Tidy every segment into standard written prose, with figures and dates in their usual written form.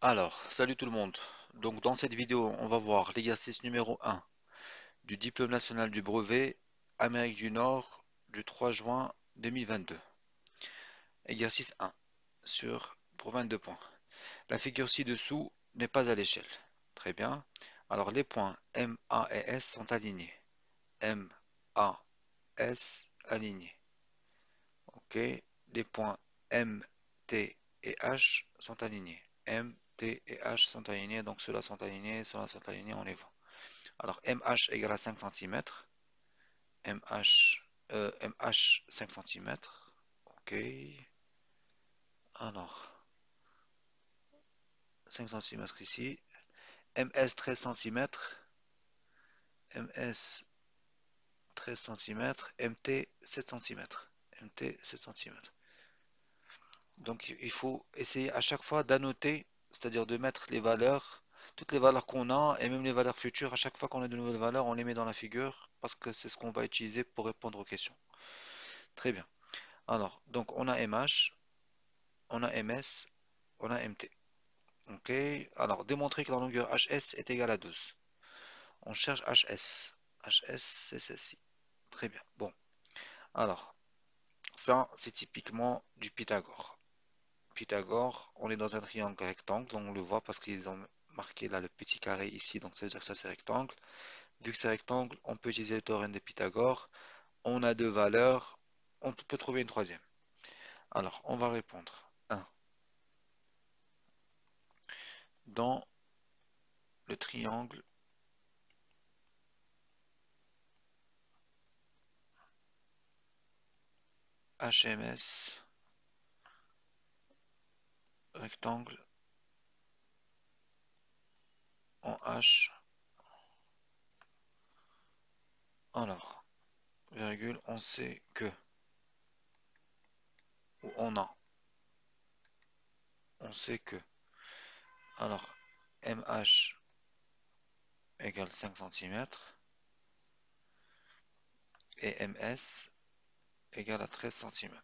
Alors, salut tout le monde. Donc dans cette vidéo, on va voir l'exercice numéro 1 du diplôme national du brevet Amérique du Nord du 3 juin 2022. Exercice 1 pour 22 points. La figure ci-dessous n'est pas à l'échelle. Très bien. Alors les points M, A et S sont alignés. M, A, S alignés. OK. Les points M, T et H sont alignés. M, T et H sont alignés, donc ceux-là sont alignés, on les voit. Alors MH égale à 5 cm. MH 5 cm. OK. Alors, 5 cm ici. MS 13 cm. MS 13 cm. MT 7 cm. MT 7 cm. Donc il faut essayer à chaque fois d'annoter, c'est-à-dire de mettre les valeurs, toutes les valeurs qu'on a et même les valeurs futures. À chaque fois qu'on a de nouvelles valeurs, on les met dans la figure parce que c'est ce qu'on va utiliser pour répondre aux questions. Très bien. Alors, donc on a MH, on a MS, on a MT. Ok. Alors, démontrer que la longueur HS est égale à 12. On cherche HS. HS, c'est celle-ci. Très bien. Bon. Alors, ça, c'est typiquement du Pythagore. Pythagore, on est dans un triangle rectangle, on le voit parce qu'ils ont marqué là le petit carré ici, donc ça veut dire que ça c'est rectangle. Vu que c'est rectangle, on peut utiliser le théorème de Pythagore. On a deux valeurs, on peut trouver une troisième. Alors, on va répondre. 1. Dans le triangle HMS rectangle en H, alors, virgule, on sait que, ou on sait que, alors, MH égale 5 cm et MS égale à 13 cm.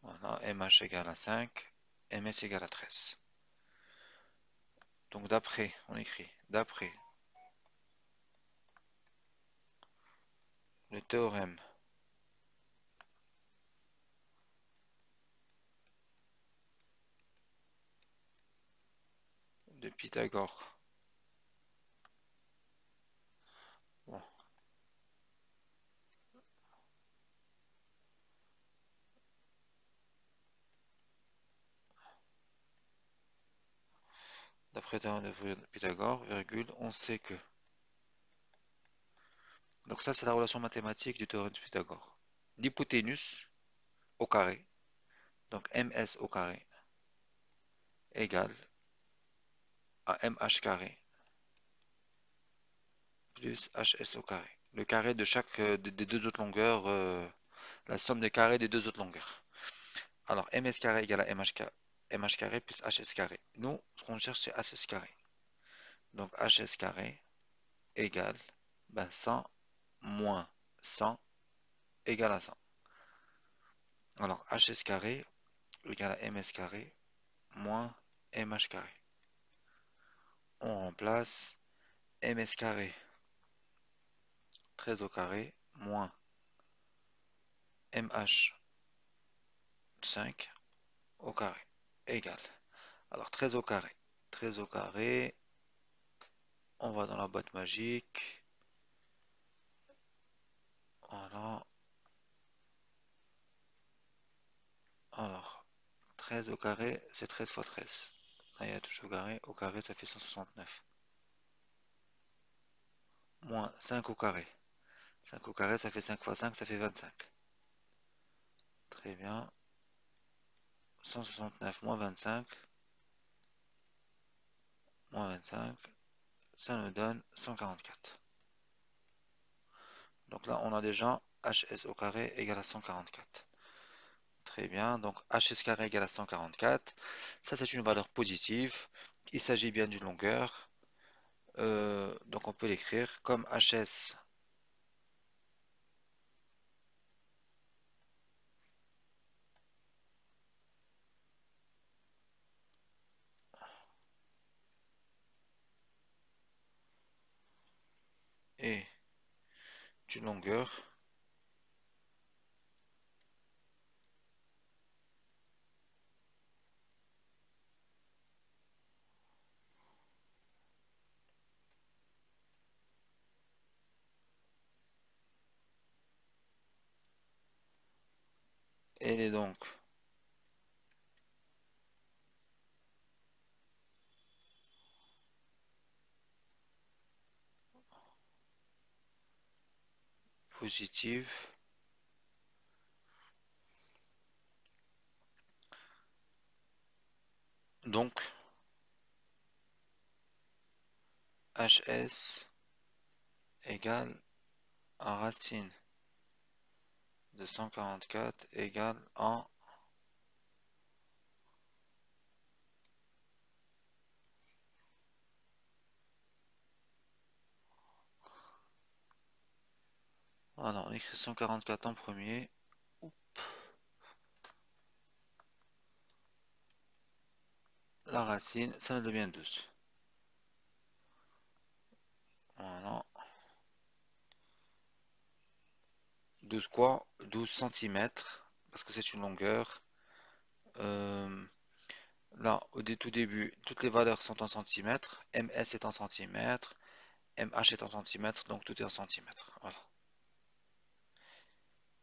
Voilà, MH égale à 5, MS égale à 13. Donc d'après, on écrit, d'après le théorème de Pythagore, bon, d'après le théorème de Pythagore, virgule, on sait que. Donc ça, c'est la relation mathématique du théorème de Pythagore. L'hypoténuse au carré, donc MS au carré, égale à MH carré plus HS au carré. Le carré de chaque des deux autres longueurs, la somme des carrés des deux autres longueurs. Alors, MS carré égale à MH carré plus HS carré. Nous, ce qu'on cherche, c'est HS carré. Donc, HS carré égale 100 moins 100 égale à 100. Alors, HS carré égale à MS carré moins MH carré. On remplace MS carré 13 au carré moins MH 5 au carré égale. Alors 13 au carré. 13 au carré. On va dans la boîte magique. Voilà. Alors, 13 au carré, c'est 13 fois 13. Là, il y a touche au carré. Au carré, ça fait 169. Moins 5 au carré. 5 au carré, ça fait 5 fois 5, ça fait 25. Très bien. 169 moins 25. Moins 25. Ça nous donne 144. Donc là, on a déjà HS au carré égale à 144. Très bien, donc HS carré égale à 144. Ça, c'est une valeur positive. Il s'agit bien d'une longueur. Donc on peut l'écrire comme HS d'une longueur elle est donc positive. Donc HS égale à racine de 144 égale en... Ah non, on écrit 144 en premier. La racine, ça nous devient 12. Voilà. 12 quoi? 12 centimètres, parce que c'est une longueur. Euh, Là, tout début, toutes les valeurs sont en centimètres. MS est en centimètres. MH est en centimètres, donc tout est en centimètres. Voilà.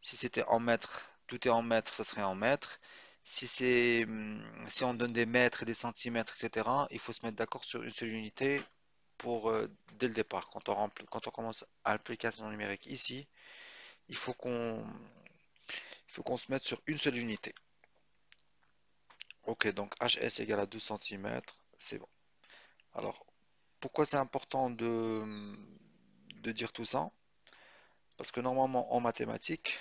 Si c'était en mètres, tout est en mètres, ça serait en mètres. Si on donne des mètres, des centimètres, etc., il faut se mettre d'accord sur une seule unité pour dès le départ. Quand on commence à l'application numérique ici, il faut qu'on se mette sur une seule unité. Ok, donc HS égale à 12 centimètres, c'est bon. Alors, pourquoi c'est important de dire tout ça? Parce que normalement en mathématiques,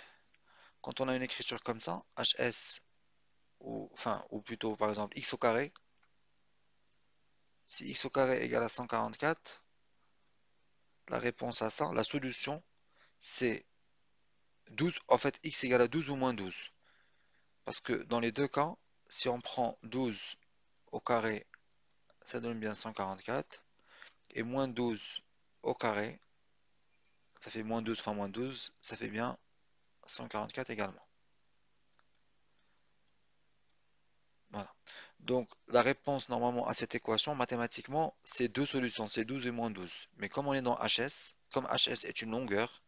quand on a une écriture comme ça, HS, ou plutôt par exemple x au carré, si x au carré égale à 144, la réponse à ça, la solution, c'est 12, en fait x égale à 12 ou moins 12. Parce que dans les deux cas, si on prend 12 au carré, ça donne bien 144, et moins 12 au carré, ça fait moins 12 fois moins 12, ça fait bien 144 également. Voilà. Donc la réponse normalement à cette équation, mathématiquement, c'est deux solutions, c'est 12 et moins 12. Mais comme on est dans HS, comme HS est une longueur,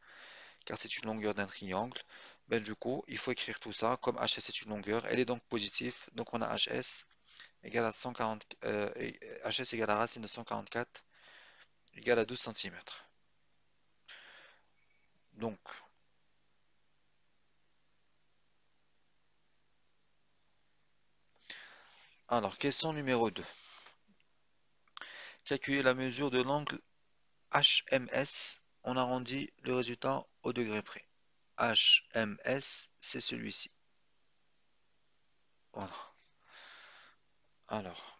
car c'est une longueur d'un triangle, ben du coup, il faut écrire tout ça, comme HS est une longueur, elle est donc positive, donc on a HS égale à 140, HS égale à racine de 144 égale à 12 centimètres. Donc, alors, question numéro 2. Calculer la mesure de l'angle HMS, on arrondit le résultat au degré près. HMS, c'est celui-ci. Voilà. Alors,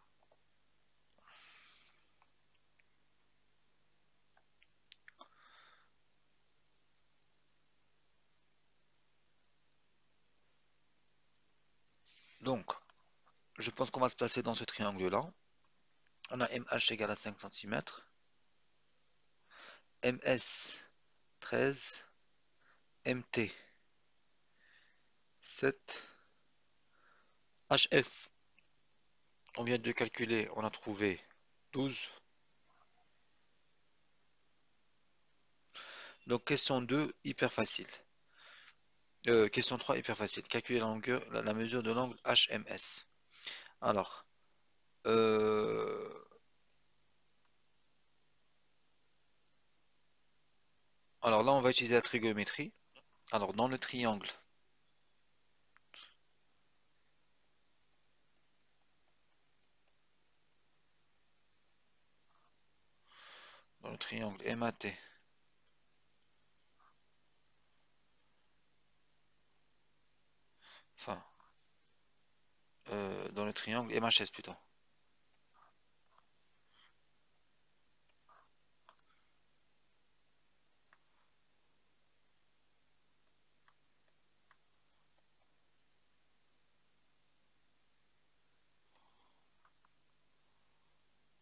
donc, je pense qu'on va se placer dans ce triangle-là. On a MH égale à 5 centimètres, MS 13, MT 7, HS. On vient de calculer, on a trouvé 12. Donc, question 2, hyper facile. Question 3, hyper facile. Calculer la longueur, la mesure de l'angle HMS. Alors, euh, alors là, on va utiliser la trigonométrie. Alors, dans le triangle MAT, enfin, dans le triangle MHS plutôt.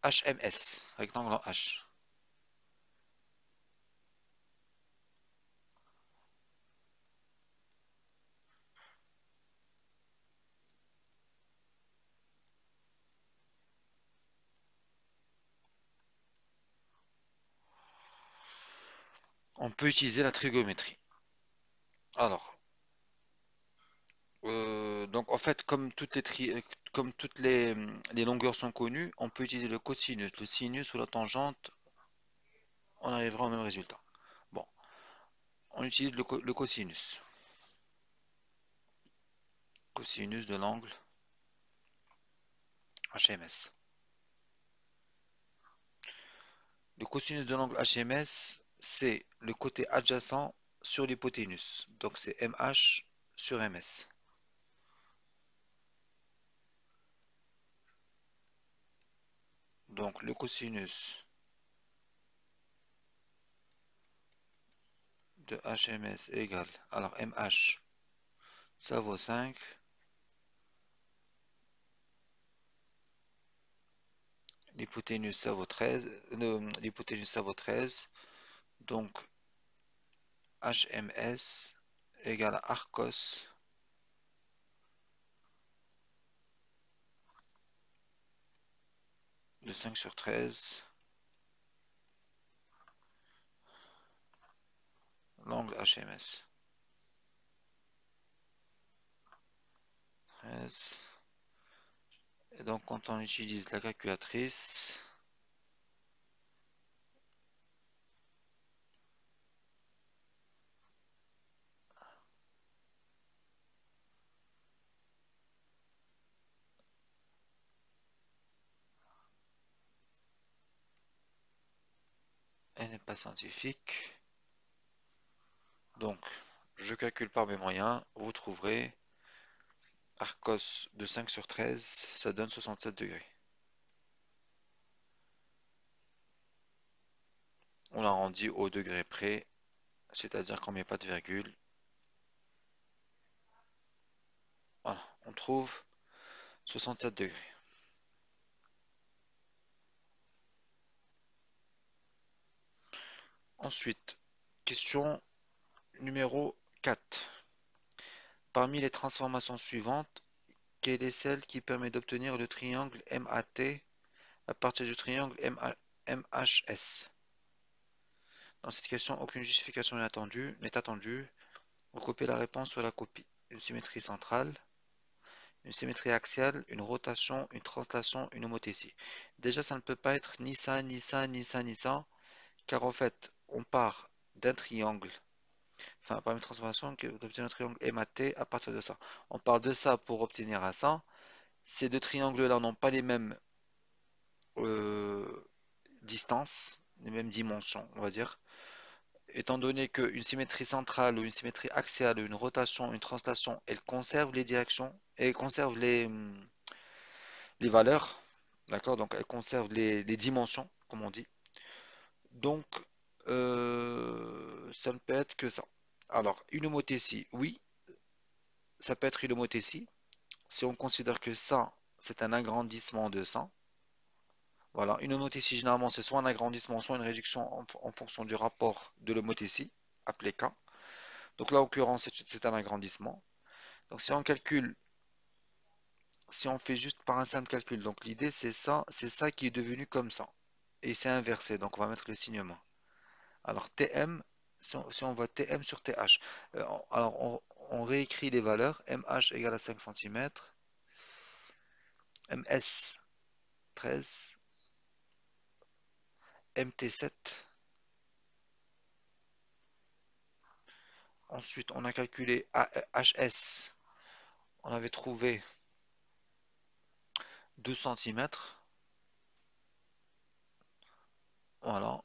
HMS, rectangle en H. On peut utiliser la trigonométrie. Alors, donc en fait, comme toutes les longueurs sont connues, on peut utiliser le cosinus, le sinus ou la tangente, on arrivera au même résultat. Bon, on utilise le cosinus. Cosinus de l'angle HMS. Le cosinus de l'angle HMS, c'est le côté adjacent sur l'hypoténuse. Donc c'est MH sur MS. Donc le cosinus de HMS égale, alors MH, ça vaut 5, l'hypoténuse ça vaut 13, l'hypoténuse ça vaut 13, donc HMS égale à arcos de 5 sur 13, l'angle HMS. 13. Et donc quand on utilise la calculatrice, elle n'est pas scientifique. Donc, je calcule par mes moyens, vous trouverez arcos de 5 sur 13, ça donne 67 degrés. On l'arrondit au degré près, c'est-à-dire qu'on ne met pas de virgule. Voilà, on trouve 67 degrés. Ensuite, question numéro 4. Parmi les transformations suivantes, quelle est celle qui permet d'obtenir le triangle MAT à partir du triangle MHS? Dans cette question, aucune justification n'est attendue. Recopiez la réponse sur la copie. Une symétrie centrale, une symétrie axiale, une rotation, une translation, une homothétie. Déjà, ça ne peut pas être ni ça, ni ça, ni ça, ni ça, car en fait, on part d'un triangle, enfin, par une transformation qui obtient un triangle MAT à partir de ça. On part de ça pour obtenir un ça. Ces deux triangles-là n'ont pas les mêmes euh, distances, les mêmes dimensions, on va dire. Étant donné qu'une symétrie centrale ou une symétrie axiale, une rotation, une translation, elle conserve les directions et conserve les valeurs, d'accord? Donc elle conserve les dimensions, comme on dit. Donc ça ne peut être que ça. Alors, une homothétie, oui, ça peut être une homothétie. Si on considère que ça, c'est un agrandissement de ça. Voilà, une homothétie, généralement, c'est soit un agrandissement, soit une réduction en fonction du rapport de l'homothétie, appelé K. Donc là, en l'occurrence, c'est un agrandissement. Donc si on calcule, si on fait juste par un simple calcul, donc l'idée c'est ça qui est devenu comme ça. Et c'est inversé, donc on va mettre le signe moins. Alors Tm, si on voit Tm sur Th, alors on réécrit les valeurs, Mh égale à 5 cm, Ms 13, Mt 7. Ensuite on a calculé Hs, on avait trouvé 2 cm. Voilà,